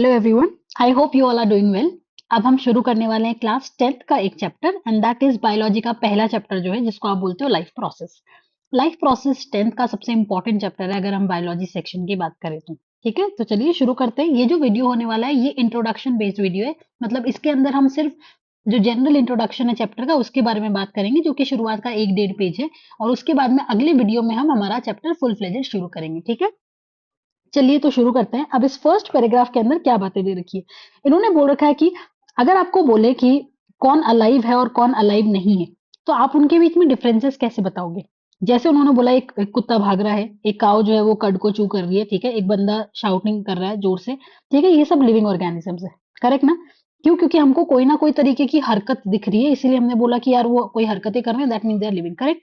Hello everyone, I hope you all are doing well. अब हम शुरू करने वाले हैं क्लास 10th का एक chapter and that is biology का पहला चैप्टर जो है जिसको आप बोलते हो life process. Life process 10th का सबसे इंपॉर्टेंट चैप्टर है अगर हम बायोलॉजी सेक्शन की बात करें तो। ठीक है, तो चलिए शुरू करते हैं। ये जो वीडियो होने वाला है ये इंट्रोडक्शन बेस्ड वीडियो है, मतलब इसके अंदर हम सिर्फ जो जनरल इंट्रोडक्शन है चैप्टर का उसके बारे में बात करेंगे, जो कि शुरुआत का 1-1.5 पेज है। और उसके बाद में अगले वीडियो में हम हमारा चैप्टर फुल फ्लेजेड शुरू करेंगे। ठीक है, चलिए तो शुरू करते हैं। अब इस फर्स्ट पैराग्राफ के अंदर क्या बातें दे रखी है, इन्होंने बोल रखा है कि अगर आपको बोले कि कौन अलाइव है और कौन अलाइव नहीं है, तो आप उनके बीच में डिफरेंसेस कैसे बताओगे। जैसे उन्होंने बोला एक कुत्ता भाग रहा है, एक काऊ जो है वो कड को चू कर रही है, ठीक है, एक बंदा शाउटिंग कर रहा है जोर से, ठीक है, ये सब लिविंग ऑर्गेनिजम्स है। करेक्ट ना? क्यों? क्योंकि हमको कोई ना कोई तरीके की हरकत दिख रही है, इसीलिए हमने बोला कि यार वो कोई हरकतें कर रहे हैं, that mean they are living. Correct?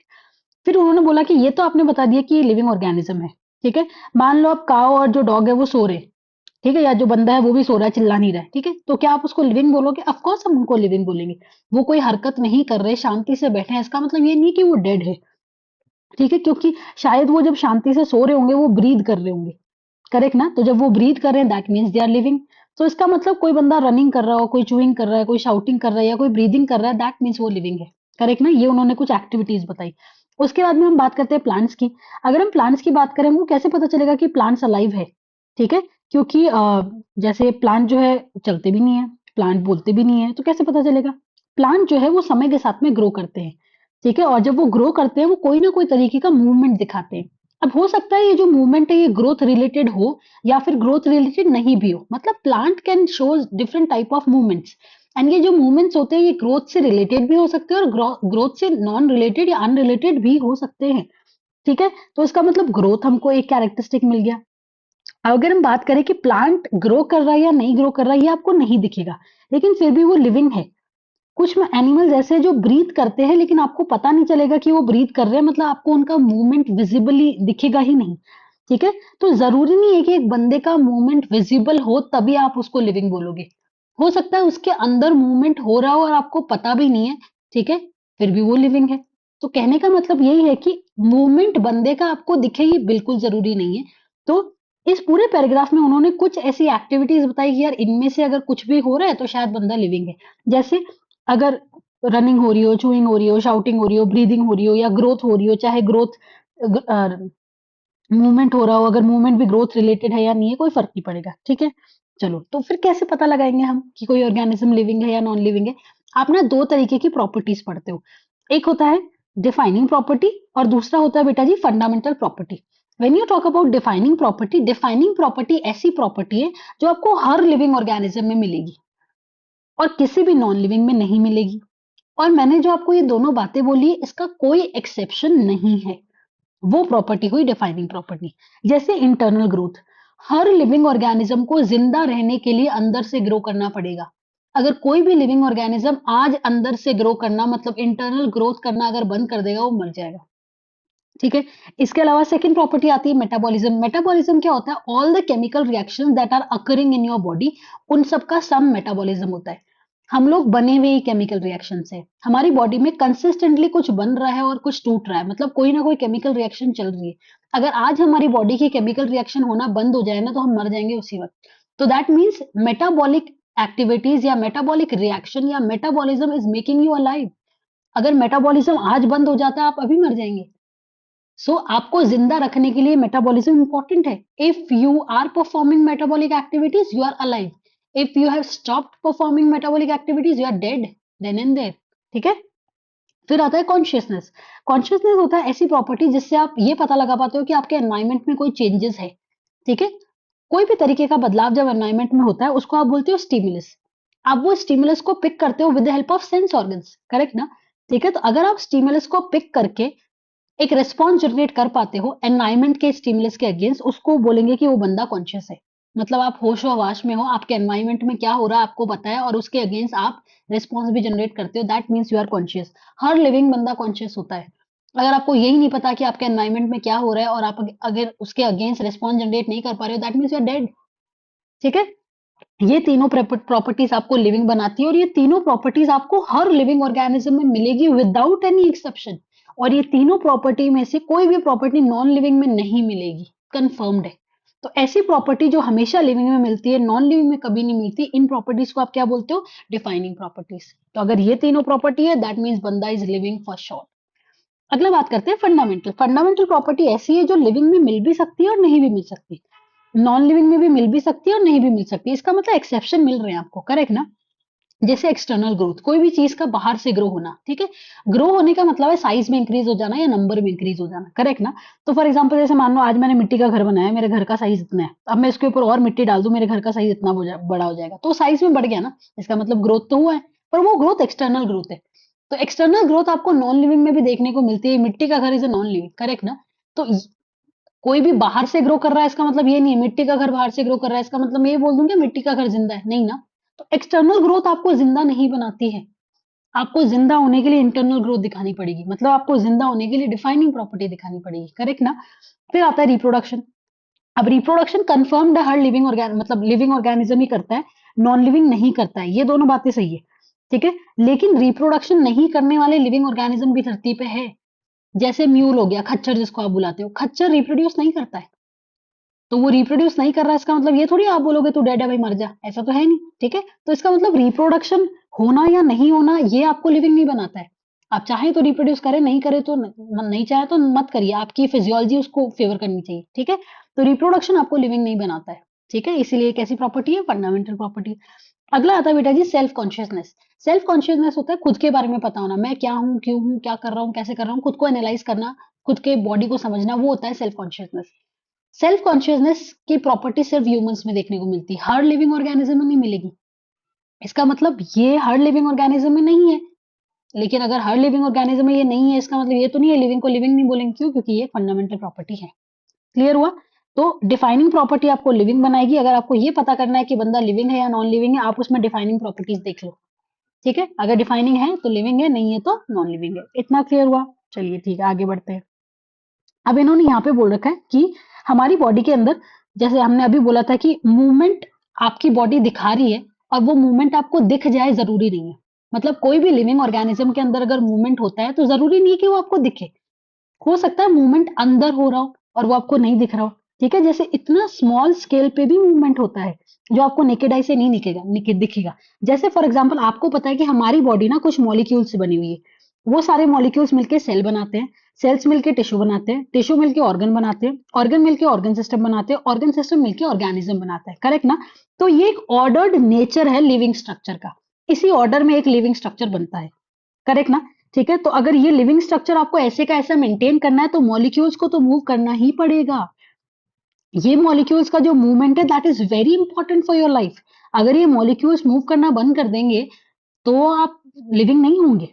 फिर उन्होंने बोला कि ये तो आपने बता दिया कि ये लिविंग ऑर्गेनिज्म है। ठीक है, मान लो अब काऊ और जो डॉग है वो सो रहे, ठीक है, या जो बंदा है वो भी सो रहा है, चिल्ला नहीं रहा है, ठीक है, तो क्या आप उसको लिविंग बोलोगे? ऑफ कोर्स हम उनको लिविंग बोलेंगे। वो कोई हरकत नहीं कर रहे, शांति से बैठे हैं, इसका मतलब ये नहीं कि वो डेड है। ठीक है, क्योंकि शायद वो जब शांति से सो रहे होंगे वो ब्रीद कर रहे होंगे। करेक्ट ना? तो जब वो ब्रीद कर रहे हैं that means they are living. तो इसका मतलब कोई बंदा रनिंग कर रहा हो, कोई चूइंग कर रहा है, कोई शाउटिंग कर रहा है या कोई ब्रीदिंग कर रहा है, दैट मीन्स वो लिविंग है। करेक्ट ना? ये उन्होंने कुछ एक्टिविटीज बताई। उसके बाद में हम बात करते हैं प्लांट्स की। अगर हम प्लांट्स की बात करें, हमको कैसे पता चलेगा कि प्लांट्स अलाइव है? ठीक है, क्योंकि जैसे प्लांट जो है चलते भी नहीं है, प्लांट बोलते भी नहीं है, तो कैसे पता चलेगा? प्लांट जो है वो समय के साथ में ग्रो करते हैं। ठीक है, और जब वो ग्रो करते हैं वो कोई ना कोई तरीके का मूवमेंट दिखाते हैं। अब हो सकता है ये जो मूवमेंट है ये ग्रोथ रिलेटेड हो या फिर ग्रोथ रिलेटेड नहीं भी हो, मतलब plant can show different type of movements. And ये जो मूवमेंट्स होते हैं ये ग्रोथ से रिलेटेड भी हो सकते हैं और ग्रोथ से नॉन रिलेटेड या अनरिलेटेड भी हो सकते हैं। ठीक है, तो इसका मतलब ग्रोथ हमको एक कैरेक्टरिस्टिक मिल गया। अगर हम बात करें कि प्लांट ग्रो कर रहा है या नहीं ग्रो कर रहा है, ये आपको नहीं दिखेगा, लेकिन फिर भी वो लिविंग है। कुछ में एनिमल्स ऐसे हैं जो ब्रीथ करते हैं लेकिन आपको पता नहीं चलेगा कि वो ब्रीथ कर रहे हैं, मतलब आपको उनका मूवमेंट विजिबली दिखेगा ही नहीं। ठीक है, तो जरूरी नहीं है कि एक बंदे का मूवमेंट विजिबल हो तभी आप उसको लिविंग बोलोगे। हो सकता है उसके अंदर मूवमेंट हो रहा हो और आपको पता भी नहीं है, ठीक है, फिर भी वो लिविंग है। तो कहने का मतलब यही है कि मूवमेंट बंदे का आपको दिखे ये बिल्कुल जरूरी नहीं है। तो इस पूरे पैराग्राफ में उन्होंने कुछ ऐसी एक्टिविटीज बताई कि यार इनमें से अगर कुछ भी हो रहा है तो शायद बंदा लिविंग है। जैसे अगर रनिंग हो रही हो, चूइंग हो रही हो, शाउटिंग हो रही हो, ब्रीदिंग हो रही हो या ग्रोथ हो रही हो, चाहे ग्रोथ मूवमेंट हो रहा हो, अगर मूवमेंट भी ग्रोथ रिलेटेड है या नहीं है कोई फर्क नहीं पड़ेगा। ठीक है, चलो तो फिर कैसे पता लगाएंगे हम कि कोई ऑर्गेनिज्म लिविंग है या नॉन लिविंग है? आप ना दो तरीके की प्रॉपर्टीज पढ़ते हो। एक होता है डिफाइनिंग प्रॉपर्टी और दूसरा होता है बेटा जी fundamental property. When you talk about defining property ऐसी प्रॉपर्टी है जो आपको हर लिविंग ऑर्गेनिज्म में मिलेगी और किसी भी नॉन लिविंग में नहीं मिलेगी। और मैंने जो आपको ये दोनों बातें बोली इसका कोई एक्सेप्शन नहीं है। वो प्रॉपर्टी हुई डिफाइनिंग प्रॉपर्टी। जैसे इंटरनल ग्रोथ, हर लिविंग ऑर्गेनिज्म को जिंदा रहने के लिए अंदर से ग्रो करना पड़ेगा। अगर कोई भी लिविंग ऑर्गेनिज्म आज अंदर से ग्रो करना मतलब इंटरनल ग्रोथ करना अगर बंद कर देगा वो मर जाएगा। ठीक है, इसके अलावा सेकंड प्रॉपर्टी आती है मेटाबॉलिज्म। मेटाबॉलिज्म क्या होता है? All the chemical reactions that are occurring in your body, उन सब का सम मेटाबॉलिज्म होता है। हम लोग बने हुए ही केमिकल रिएक्शन से, हमारी बॉडी में कंसिस्टेंटली कुछ बन रहा है और कुछ टूट रहा है, मतलब कोई ना कोई केमिकल रिएक्शन चल रही है। अगर आज हमारी बॉडी की केमिकल रिएक्शन होना बंद हो जाए ना तो हम मर जाएंगे उसी वक्त। तो दैट मीन्स मेटाबॉलिक एक्टिविटीज या मेटाबॉलिक रिएक्शन या metabolism is making you alive. अगर मेटाबॉलिज्म आज बंद हो जाता है आप अभी मर जाएंगे। सो आपको जिंदा रखने के लिए मेटाबॉलिज्म इंपॉर्टेंट है। If you are performing metabolic activities you are alive. If you have stopped performing metabolic activities you are dead then and there. ठीक है, फिर आता है कॉन्शियसनेस। कॉन्शियसनेस होता है ऐसी प्रॉपर्टी जिससे आप ये पता लगा पाते हो कि आपके एनवायरमेंट में कोई चेंजेस है। ठीक है, कोई भी तरीके का बदलाव जब एनवायरमेंट में होता है उसको आप बोलते हो स्टिमुलस। आप वो स्टिमुलस को पिक करते हो with the help of sense organs. Correct ना? ठीक है, तो अगर आप स्टिमुलस को पिक करके एक रिस्पॉन्स जनरेट कर पाते हो एनवायरमेंट के स्टिमुलस के अगेंस्ट, उसको बोलेंगे कि वो बंदा कॉन्शियस है। मतलब आप होशो हवाश में हो, आपके एनवायरमेंट में क्या हो रहा है आपको पता है और उसके अगेंस्ट आप रिस्पॉन्स भी जनरेट करते हो, that means you are conscious. हर लिविंग बंदा कॉन्शियस होता है। अगर आपको यही नहीं पता कि आपके एनवायरमेंट में क्या हो रहा है और आप अगर उसके अगेंस्ट रिस्पॉन्स जनरेट नहीं कर पा रहे हो that means you are dead. ठीक है, ये तीनों प्रॉपर्टीज आपको लिविंग बनाती है और ये तीनों प्रॉपर्टीज आपको हर लिविंग ऑर्गेनिज्म में मिलेगी विदाउट एनी एक्सेप्शन। और ये तीनों प्रॉपर्टी में से कोई भी प्रॉपर्टी नॉन लिविंग में नहीं मिलेगी, कंफर्म्ड है। तो ऐसी प्रॉपर्टी जो हमेशा लिविंग में मिलती है, नॉन लिविंग में कभी नहीं मिलती, इन प्रॉपर्टीज को आप क्या बोलते हो? Defining properties. तो अगर ये तीनों प्रॉपर्टी है, दैट मीन्स बंदा इज लिविंग फॉर श्योर। अगला बात करते हैं फंडामेंटल। फंडामेंटल प्रॉपर्टी ऐसी है जो लिविंग में मिल भी सकती है और नहीं भी मिल सकती, नॉन लिविंग में भी मिल भी सकती है और नहीं भी मिल सकती। इसका मतलब एक्सेप्शन मिल रहे हैं आपको, करेक्ट ना? जैसे एक्सटर्नल ग्रोथ, कोई भी चीज का बाहर से ग्रो होना, ठीक है? ग्रो होने का मतलब है साइज में इंक्रीज हो जाना या नंबर में इंक्रीज हो जाना, करेक्ट ना? तो फॉर एग्जांपल जैसे मान लो आज मैंने मिट्टी का घर बनाया, मेरे घर का साइज इतना है, अब मैं इसके ऊपर और मिट्टी डाल दूं, मेरे घर का साइज इतना बड़ा हो जाएगा, तो साइज में बढ़ गया ना, इसका मतलब ग्रोथ तो हुआ है, पर वो ग्रोथ एक्सटर्नल ग्रोथ है। तो एक्सटर्नल ग्रोथ आपको नॉन लिविंग में भी देखने को मिलती है। मिट्टी का घर is a non living, correct ना? तो कोई भी बाहर से ग्रो कर रहा है इसका मतलब ये नहीं है मिट्टी का घर बाहर से ग्रो कर रहा है इसका मतलब मैं ये बोल दूं कि मिट्टी का घर जिंदा है, नहीं ना। तो एक्सटर्नल ग्रोथ आपको जिंदा नहीं बनाती है, आपको जिंदा होने के लिए इंटरनल ग्रोथ दिखानी पड़ेगी, मतलब आपको जिंदा होने के लिए डिफाइनिंग प्रॉपर्टी दिखानी पड़ेगी, करेक्ट ना? फिर आता है रिप्रोडक्शन। अब रिप्रोडक्शन कंफर्म्ड है, हर लिविंग ऑर्गेन मतलब लिविंग ऑर्गेनिज्म ही करता है, नॉन लिविंग नहीं करता है, ये दोनों बातें सही है, ठीक है? लेकिन रिप्रोडक्शन नहीं करने वाले लिविंग ऑर्गेनिज्म भी धरती पे है। जैसे म्यूल हो गया, खच्चर जिसको आप बुलाते हो, खच्चर रिप्रोड्यूस नहीं करता है, तो वो रिप्रोड्यूस नहीं कर रहा है इसका मतलब ये थोड़ी आप बोलोगे तू डेड है भाई मर जा, ऐसा तो है नहीं, ठीक है? तो इसका मतलब रिप्रोडक्शन होना या नहीं होना ये आपको लिविंग नहीं बनाता है। आप चाहे तो रिप्रोड्यूस करें, नहीं करे तो नहीं चाहे तो मत करिए, आपकी फिजियोलॉजी उसको फेवर करनी चाहिए, ठीक है? तो रिप्रोडक्शन आपको लिविंग नहीं बनाता है, ठीक है? इसीलिए एक ऐसी प्रॉपर्टी है, फंडामेंटल प्रॉपर्टी। अगला आता है बेटा जी सेल्फ कॉन्शियसनेस। सेल्फ कॉन्शियसनेस होता है खुद के बारे में पता होना, मैं क्या हूँ, क्यों हूँ, क्या कर रहा हूँ, कैसे कर रहा हूँ, खुद को एनालाइज करना, खुद के बॉडी को समझना, वो होता है सेल्फ कॉन्शियसनेस। सेल्फ कॉन्शियसनेस की प्रॉपर्टी सिर्फ ह्यूमंस में देखने को मिलती है, हर लिविंग ऑर्गेनिज्म में नहीं मिलेगी। इसका मतलब ये हर लिविंग ऑर्गेनिज्म में नहीं है, लेकिन अगर हर लिविंग ऑर्गेनिज्म में ये नहीं है इसका मतलब ये तो नहीं है लिविंग को लिविंग नहीं बोलेंगे, क्यों? क्योंकि ये फंडामेंटल प्रॉपर्टी है। क्लियर हुआ? तो डिफाइनिंग प्रॉपर्टी आपको लिविंग बनाएगी। अगर आपको ये पता करना है कि बंदा लिविंग है या नॉन लिविंग है, आप उसमें डिफाइनिंग प्रॉपर्टीज देख लो, ठीक है? अगर डिफाइनिंग है तो लिविंग है, नहीं है तो नॉन लिविंग है। इतना क्लियर हुआ? चलिए ठीक है, आगे बढ़ते हैं। अब इन्होंने यहाँ पे बोल रखा है कि हमारी बॉडी के अंदर, जैसे हमने अभी बोला था कि मूवमेंट आपकी बॉडी दिखा रही है, और वो मूवमेंट आपको दिख जाए जरूरी नहीं है। मतलब कोई भी लिविंग ऑर्गेनिज्म के अंदर अगर मूवमेंट होता है तो जरूरी नहीं है कि वो आपको दिखे, हो सकता है मूवमेंट अंदर हो रहा हो और वो आपको नहीं दिख रहा हो, ठीक है? जैसे इतना स्मॉल स्केल पे भी मूवमेंट होता है जो आपको नेकेड आई से नहीं दिखेगा। जैसे फॉर एग्जांपल आपको पता है कि हमारी बॉडी ना कुछ मॉलिक्यूल से बनी हुई है, वो सारे मॉलिक्यूल्स मिलके सेल बनाते हैं, सेल्स मिलके टिश्यू बनाते हैं, टिश्यू मिलके ऑर्गन बनाते हैं, ऑर्गन मिलके ऑर्गन सिस्टम बनाते हैं, ऑर्गन सिस्टम मिलके ऑर्गेनिज्म बनाता है, करेक्ट ना? तो ये एक ऑर्डर्ड नेचर है लिविंग स्ट्रक्चर का, इसी ऑर्डर में एक लिविंग स्ट्रक्चर बनता है, करेक्ट ना? ठीक है, तो अगर ये लिविंग स्ट्रक्चर आपको ऐसे का ऐसा मेंटेन करना है तो मॉलिक्यूल्स को तो मूव करना ही पड़ेगा। ये मॉलिक्यूल्स का जो मूवमेंट है that is very important for your life. अगर ये मॉलिक्यूल्स मूव करना बंद कर देंगे तो आप लिविंग नहीं होंगे,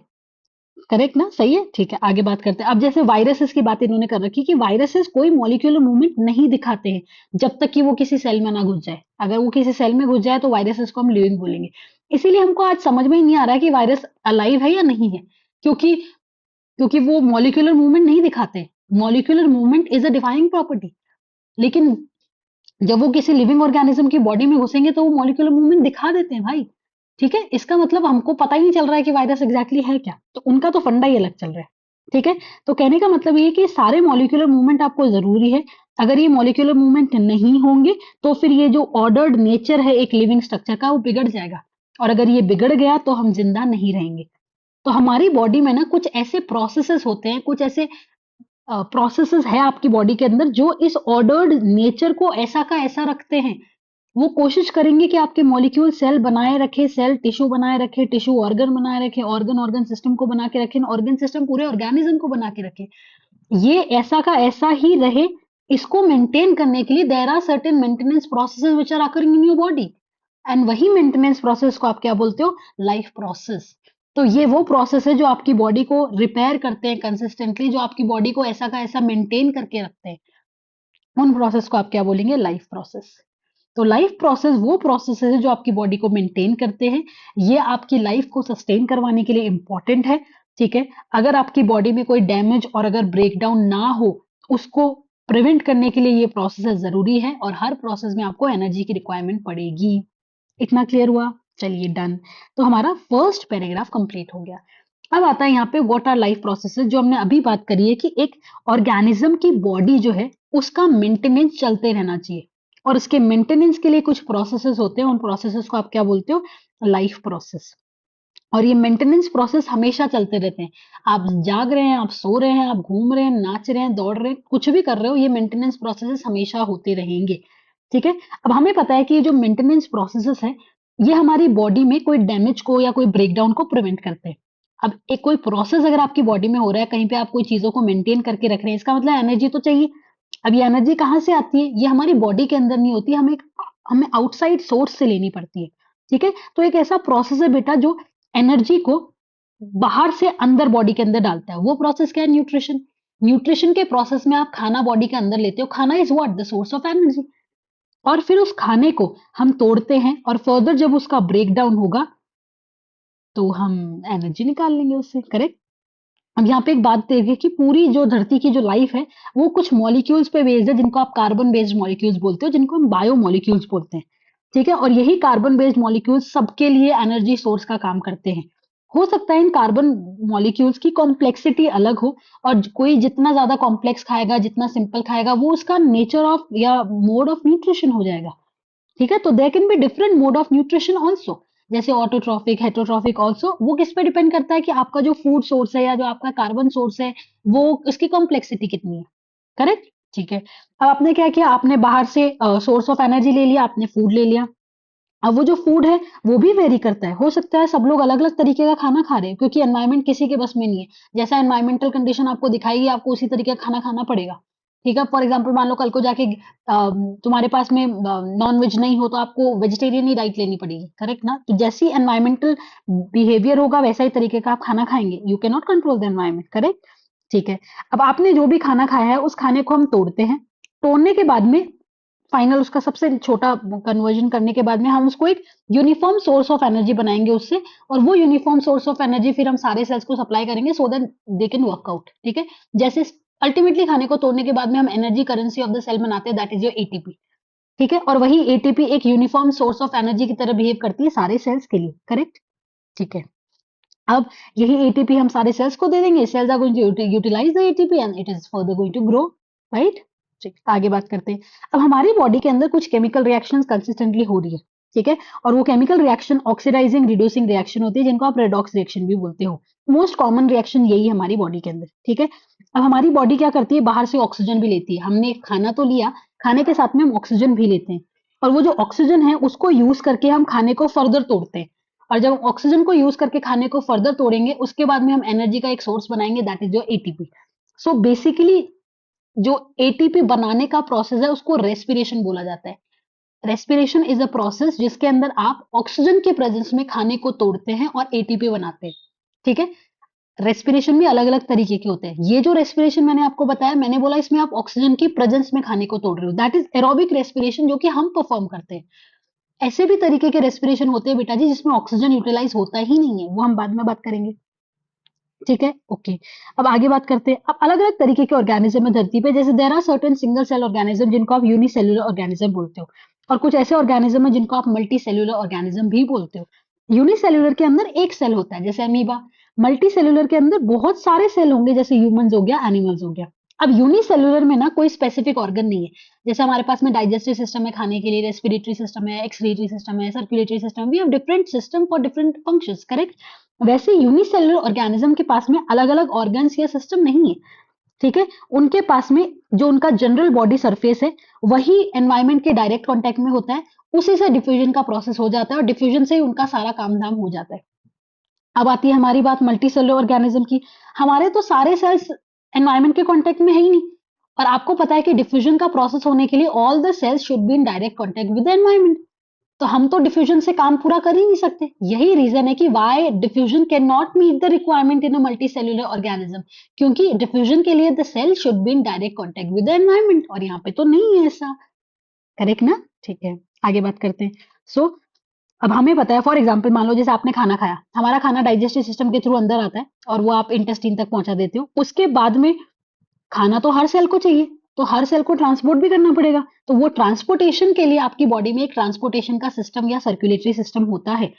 करेक्ट ना? सही है, ठीक है, आगे बात करते हैं। अब जैसे वायरसेस की बात इन्होंने कर रखी कि वायरसेस कोई मॉलिक्यूलर मूवमेंट नहीं दिखाते हैं जब तक कि वो किसी सेल में ना घुस जाए। अगर वो किसी सेल में घुस जाए तो वायरसेस को हम लिविंग बोलेंगे। इसीलिए हमको आज समझ में ही नहीं आ रहा है कि वायरस अलाइव है या नहीं है, क्योंकि क्योंकि वो मॉलिक्यूलर मूवमेंट नहीं दिखाते। Molecular movement is a defining property, लेकिन जब वो किसी लिविंग ऑर्गेनिज्म की बॉडी में घुसेंगे तो वो मॉलिक्यूलर मूवमेंट दिखा देते हैं भाई, ठीक है? इसका मतलब हमको पता ही नहीं चल रहा है कि वायरस एग्जैक्टली है क्या, तो उनका तो फंडा ही अलग चल रहा है, ठीक है? तो कहने का मतलब ये है कि सारे मॉलिक्यूलर मूवमेंट आपको जरूरी है। अगर ये मॉलिक्यूलर मूवमेंट नहीं होंगे तो फिर ये जो ऑर्डर्ड नेचर है एक लिविंग स्ट्रक्चर का वो बिगड़ जाएगा, और अगर ये बिगड़ गया तो हम जिंदा नहीं रहेंगे। तो हमारी बॉडी में ना कुछ ऐसे प्रोसेसेस होते हैं, कुछ ऐसे प्रोसेसेस है आपकी बॉडी के अंदर जो इस ऑर्डर्ड नेचर को ऐसा का ऐसा रखते हैं। वो कोशिश करेंगे कि आपके मॉलिक्यूल सेल बनाए रखे, सेल टिश्यू बनाए रखे, टिश्यू ऑर्गन बनाए रखे, ऑर्गन ऑर्गन सिस्टम को बना के रखे, ऑर्गन सिस्टम पूरे ऑर्गेनिज्म को बना के रखे। ये ऐसा का ऐसा ही रहे, इसको मेंटेन करने के लिए there are certain maintenance processes which are occurring in your body, and वही मेंटेनेंस प्रोसेस को आप क्या बोलते हो? Life process. तो ये वो प्रोसेस है जो आपकी बॉडी को रिपेयर करते हैं कंसिस्टेंटली, जो आपकी बॉडी को ऐसा का ऐसा मेंटेन करके रखते हैं। उन प्रोसेस को आप क्या बोलेंगे? Life process. तो लाइफ प्रोसेस वो प्रोसेस है जो आपकी बॉडी को मेंटेन करते हैं, ये आपकी लाइफ को सस्टेन करवाने के लिए इंपॉर्टेंट है, ठीक है? अगर आपकी बॉडी में कोई डैमेज और अगर ब्रेकडाउन ना हो, उसको प्रिवेंट करने के लिए ये प्रोसेस जरूरी है, और हर प्रोसेस में आपको एनर्जी की रिक्वायरमेंट पड़ेगी। इतना क्लियर हुआ? चलिए डन। तो हमारा फर्स्ट पैराग्राफ कंप्लीट हो गया। अब आता है यहाँ पे व्हाट आर लाइफ प्रोसेसेस, जो हमने अभी बात करी है कि एक ऑर्गेनिज्म की बॉडी जो है उसका मेंटेनेंस चलते रहना चाहिए। और उसके मेंटेनेंस के लिए कुछ प्रोसेसेस होते हैं, उन प्रोसेसेस को आप क्या बोलते हो? Life process. और ये मेंटेनेंस प्रोसेस हमेशा चलते रहते हैं। आप जाग रहे हैं, आप सो रहे हैं, आप घूम रहे हैं, नाच रहे हैं, दौड़ रहे हैं, कुछ भी कर रहे हो, ये मेंटेनेंस प्रोसेसेस हमेशा होते रहेंगे। ठीक है? अब हमें पता है कि ये जो मेंटेनेंस प्रोसेसेस है, ये हमारी बॉडी में कोई डैमेज को या कोई ब्रेकडाउन को प्रिवेंट करते हैं। अब एक कोई प्रोसेस अगर आपकी बॉडी में हो रहा है, कहीं पे आप कोई चीज़ों को मेंटेन करके रख रहे हैं, इसका मतलब एनर्जी तो चाहिए। अब ये एनर्जी कहाँ से आती है? ये हमारी बॉडी के अंदर नहीं होती, हमें आउटसाइड सोर्स से लेनी पड़ती है। ठीक है? तो एक ऐसा प्रोसेस है बेटा जो एनर्जी को बाहर से अंदर बॉडी के अंदर डालता है। वो प्रोसेस क्या है? न्यूट्रिशन। न्यूट्रिशन के प्रोसेस में आप खाना बॉडी के अंदर लेते हो। खाना is what? The source of energy. और फिर उस खाने को हम तोड़ते हैं और फर्दर जब उसका ब्रेक डाउन होगा तो हम एनर्जी निकाल लेंगे उससे। करेक्ट? अब यहाँ पे एक बात देखिए कि पूरी जो धरती की जो लाइफ है वो कुछ मॉलिक्यूल्स पे बेस्ड है, जिनको आप कार्बन बेस्ड मॉलिक्यूल्स बोलते हो, जिनको हम बायो मॉलिक्यूल्स बोलते हैं। ठीक है? और यही कार्बन बेस्ड मॉलिक्यूल्स सबके लिए एनर्जी सोर्स का काम करते हैं। हो सकता है इन कार्बन मॉलिक्यूल्स की कॉम्प्लेक्सिटी अलग हो, और कोई जितना ज्यादा कॉम्प्लेक्स खाएगा, जितना सिंपल खाएगा, वो उसका नेचर ऑफ या मोड ऑफ न्यूट्रिशन हो जाएगा। ठीक है? तो there can be different mode of nutrition also, जैसे ऑटोट्रॉफिक, हेटेरोट्रॉफिक आल्सो। वो किस पे डिपेंड करता है कि आपका जो फूड सोर्स है या जो आपका कार्बन सोर्स है, वो उसकी कॉम्प्लेक्सिटी कितनी है। करेक्ट? ठीक है। अब आपने क्या किया? आपने बाहर से सोर्स ऑफ एनर्जी ले लिया, आपने फूड ले लिया। अब वो जो फूड है वो भी वेरी करता है। हो सकता है सब लोग अलग अलग तरीके का खाना खा रहे हैं, क्योंकि एनवायरमेंट किसी के बस में नहीं है। जैसा एनवायरमेंटल कंडीशन आपको दिखाएगी, आपको उसी तरीके का खाना खाना पड़ेगा। ठीक है? फॉर एग्जाम्पल मान लो कल को जाके तुम्हारे पास में नॉन वेज नहीं हो, तो आपको वेजिटेरियन ही डाइट लेनी पड़ेगी। करेक्ट ना? तो जैसी एनवायरमेंटल बिहेवियर होगा वैसा ही तरीके का आप खाना खाएंगे। You can not control the environment. Correct? ठीक है। अब आपने जो भी खाना खाया है उस खाने को हम तोड़ते हैं। तोड़ने के बाद में फाइनल उसका सबसे छोटा कन्वर्जन करने के बाद में हम उसको एक यूनिफॉर्म सोर्स ऑफ एनर्जी बनाएंगे उससे। और वो यूनिफॉर्म सोर्स ऑफ एनर्जी फिर हम सारे सेल्स को सप्लाई करेंगे so that they can work out. ठीक है? जैसे अल्टीमेटली खाने को तोड़ने के बाद में हम energy currency of the cell बनाते हैं, दैट इज योर एटीपी। ठीक है? और वही एटीपी एक यूनिफॉर्म सोर्स ऑफ एनर्जी की तरह बिहेव करती है सारे सेल्स के लिए। करेक्ट? ठीक है। अब यही एटीपी हम सारे सेल्स को दे देंगे, cells are going to utilise the ATP and it is further going to grow. Right? ठीक, आगे बात करते हैं। अब हमारी बॉडी के अंदर कुछ केमिकल रिएक्शंस कंसिस्टेंटली हो रही है। ठीक है? और वो chemical reaction oxidising reducing reaction होती है, जिनको आप रेडॉक्स रिएक्शन भी बोलते हो। मोस्ट कॉमन रिएक्शन यही है हमारी बॉडी के अंदर। ठीक है? अब हमारी बॉडी क्या करती है? बाहर से ऑक्सीजन भी लेती है। हमने खाना तो लिया, खाने के साथ में हम ऑक्सीजन भी लेते हैं। और वो जो ऑक्सीजन है उसको यूज करके हम खाने को फर्दर तोड़ते हैं। और जब ऑक्सीजन को यूज करके खाने को फर्दर तोड़ेंगे, उसके बाद में हम एनर्जी का एक सोर्स बनाएंगे, that is your ATP. So basically जो एटीपी बनाने का प्रोसेस है उसको रेस्पिरेशन बोला जाता है। रेस्पिरेशन इज अ प्रोसेस जिसके अंदर आप ऑक्सीजन के प्रेजेंस में खाने को तोड़ते हैं और एटीपी बनाते हैं। ठीक है? रेस्पिरेशन भी अलग अलग तरीके के होते हैं। ये जो रेस्पिरेशन मैंने आपको बताया, मैंने बोला इसमें आप ऑक्सीजन की प्रेजेंस में खाने को तोड़ रहे हो, दैट इज एरोबिक रेस्पिरेशन, जो कि हम परफॉर्म करते हैं। ऐसे भी तरीके के रेस्पिरेशन होते हैं बेटा जी जिसमें ऑक्सीजन यूटिलाइज होता ही नहीं है, वो हम बाद में बात करेंगे। ठीक है? ओके। अब आगे बात करते हैं। अब अलग अलग तरीके के ऑर्गेनिज्म है धरती पे, जैसे there are certain single cell organism जिनको आप यूनिसेल्युलर ऑर्गेनिज्म बोलते हो, और कुछ ऐसे ऑर्गेनिज्म है जिनको आप मल्टी सेल्युलर ऑर्गेनिज्म भी बोलते हो। यूनिसेल्युलर के अंदर एक सेल होता है जैसे अमीबा। मल्टी सेल्युलर के अंदर बहुत सारे सेल होंगे, जैसे ह्यूमंस हो गया, एनिमल्स हो गया। अब यूनिसेल्युलर में ना कोई स्पेसिफिक ऑर्गन नहीं है। जैसे हमारे पास में डाइजेस्टिव सिस्टम है खाने के लिए, रेस्पिरेटरी सिस्टम है, एक्सक्रीटरी सिस्टम है, circulatory system, we have different system for different functions. Correct? वैसे यूनिसेल्युलर ऑर्गेनिज्म के पास में अलग अलग ऑर्गन्स या सिस्टम नहीं है। ठीक है? उनके पास में जो उनका जनरल बॉडी सरफेस है वही एनवायरमेंट के डायरेक्ट कांटेक्ट में होता है, उसी से डिफ्यूजन का प्रोसेस हो जाता है, और डिफ्यूजन से ही उनका सारा काम धाम हो जाता है। अब आती है हमारी बात मल्टी सेलुलर ऑर्गेनिज्म की। हमारे तो सारे सेल्स एनवायरमेंट के कांटेक्ट में है ही नहीं। और आपको पता है कि डिफ्यूजन का प्रोसेस होने के लिए all the cells should be in direct contact with the environment. तो हम तो डिफ्यूजन से काम पूरा कर ही नहीं सकते। यही रीजन है कि why diffusion can not meet the requirement in a multi cellular organism, क्योंकि डिफ्यूजन के लिए the cell should be in direct contact with the environment, और यहाँ पे तो नहीं है ऐसा। करेक्ट ना? ठीक है, आगे बात करते हैं। सो अब हमें पता है, फॉर एग्जाम्पल मान लो जैसे आपने खाना खाया, हमारा खाना डाइजेस्टिव सिस्टम के थ्रू अंदर आता है और वो आप इंटेस्टाइन तक पहुंचा देते हो। उसके बाद में खाना तो हर सेल को चाहिए, तो हर सेल को ट्रांसपोर्ट भी करना पड़ेगा। तो वो ट्रांसपोर्टेशन के लिए आपकी बॉडी में एक ट्रांसपोर्टेशन का सिस्टम या सर्कुलेटरी सिस्टम होता है।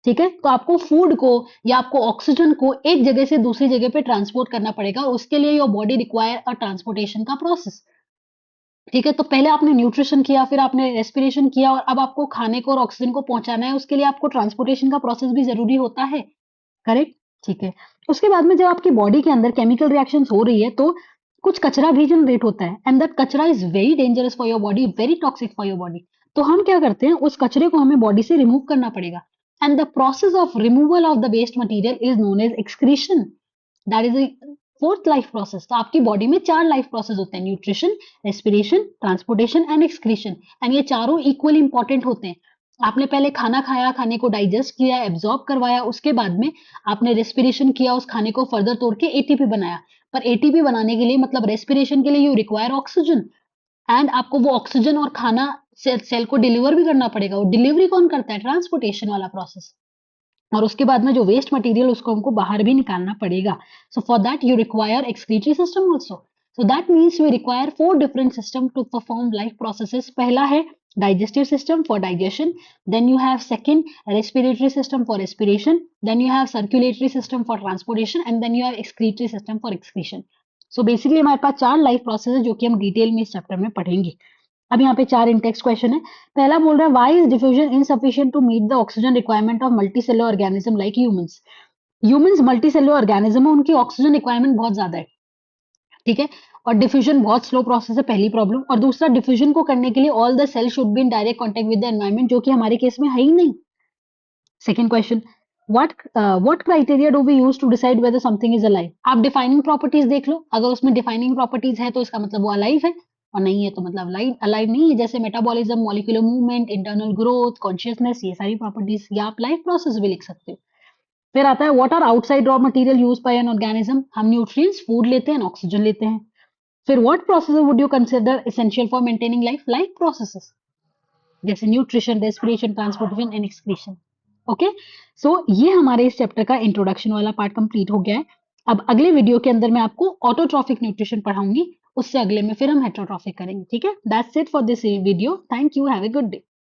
ठीक है? तो आपको फूड को या आपको ऑक्सीजन को एक जगह से दूसरी जगह पे ट्रांसपोर्ट करना पड़ेगा, और उसके लिए your body require a transportation का प्रोसेस। ठीक है, तो पहले आपने न्यूट्रिशन किया, फिर आपने रेस्पिरेशन किया और अब आपको खाने को और ऑक्सीजन को पहुंचाना है, उसके लिए आपको ट्रांसपोर्टेशन का प्रोसेस भी जरूरी होता है। करेक्ट? ठीक है। उसके बाद में जब आपकी बॉडी के अंदर केमिकल रिएक्शंस हो रही है तो कुछ कचरा भी जनरेट होता है एंड दैट कचरा is very dangerous for your body, very toxic for your body. तो हम क्या करते हैं, उस कचरे को हमें बॉडी से रिमूव करना पड़ेगा and the process of removal of the waste material is known as excretion. That is a fourth life process. तो आपकी बॉडी में 4 लाइफ प्रोसेस होते हैं, nutrition, respiration, transportation and excretion, and ये चारों इक्वली इंपॉर्टेंट होते हैं। आपने पहले खाना खाया, खाने को डाइजेस्ट किया, एब्जॉर्ब करवाया, उसके बाद में आपने रेस्पिरेशन किया, उस खाने को फर्दर तोड़ के एटीपी बनाया। पर एटीपी बनाने के लिए मतलब रेस्पिरेशन के लिए यू रिक्वायर ऑक्सीजन एंड आपको वो ऑक्सीजन और खाना सेल को डिलीवर भी करना पड़ेगा। वो डिलीवरी कौन करता है? ट्रांसपोर्टेशन वाला प्रोसेस। और उसके बाद में जो वेस्ट मटेरियल उसको हमको बाहर भी निकालना पड़ेगा। So for that you require excretory system also. So that means you require 4 different system to perform life processes. पहला है digestive system for digestion, then you have second respiratory system for respiration, then you have circulatory system for transportation and then you have excretory system for excretion. So basically हमारे पास 4 life process है जो कि हम detail में इस chapter में पढ़ेंगे। अब यहाँ पे 4 इंटेक्स क्वेश्चन है। पहला बोल रहा है why is diffusion insufficient to meet the oxygen requirement of multicellular organism like humans. Humans multicellular organism है, उनकी ऑक्सीजन रिक्वायरमेंट बहुत ज्यादा है। ठीक है, और डिफ्यूजन बहुत स्लो प्रोसेस है, पहली प्रॉब्लम। और दूसरा, डिफ्यूजन को करने के लिए all the cell should be in direct contact with the environment, जो कि हमारे केस में है ही नहीं। Second question, what criteria do we use to decide whether something is alive. आप डिफाइनिंग प्रॉपर्टीज देख लो, अगर उसमें डिफाइनिंग प्रॉपर्टीज है तो इसका मतलब वो अलाइव है, और नहीं है तो मतलब अलाइव नहीं है। जैसे metabolism, molecular movement, internal growth, consciousness, ये सारी प्रॉपर्टीज, या आप लाइफ प्रोसेस भी लिख सकते हो। फिर आता है what are outside raw material use by an organism. हम न्यूट्रिएंट्स, फूड लेते हैं, ऑक्सीजन लेते हैं। फिर what process would you consider essential for maintaining life. Life processes जैसे nutrition, respiration, transportation and excretion. Okay, so ये हमारे इस चैप्टर का इंट्रोडक्शन वाला पार्ट कंप्लीट हो गया है। अब अगले वीडियो के अंदर मैं आपको ऑटोट्रॉफिक न्यूट्रिशन पढ़ाऊंगी, उससे अगले में फिर हम हेटरोट्रॉफिक करेंगे। ठीक है, that's it for this video. Thank you, have a good day.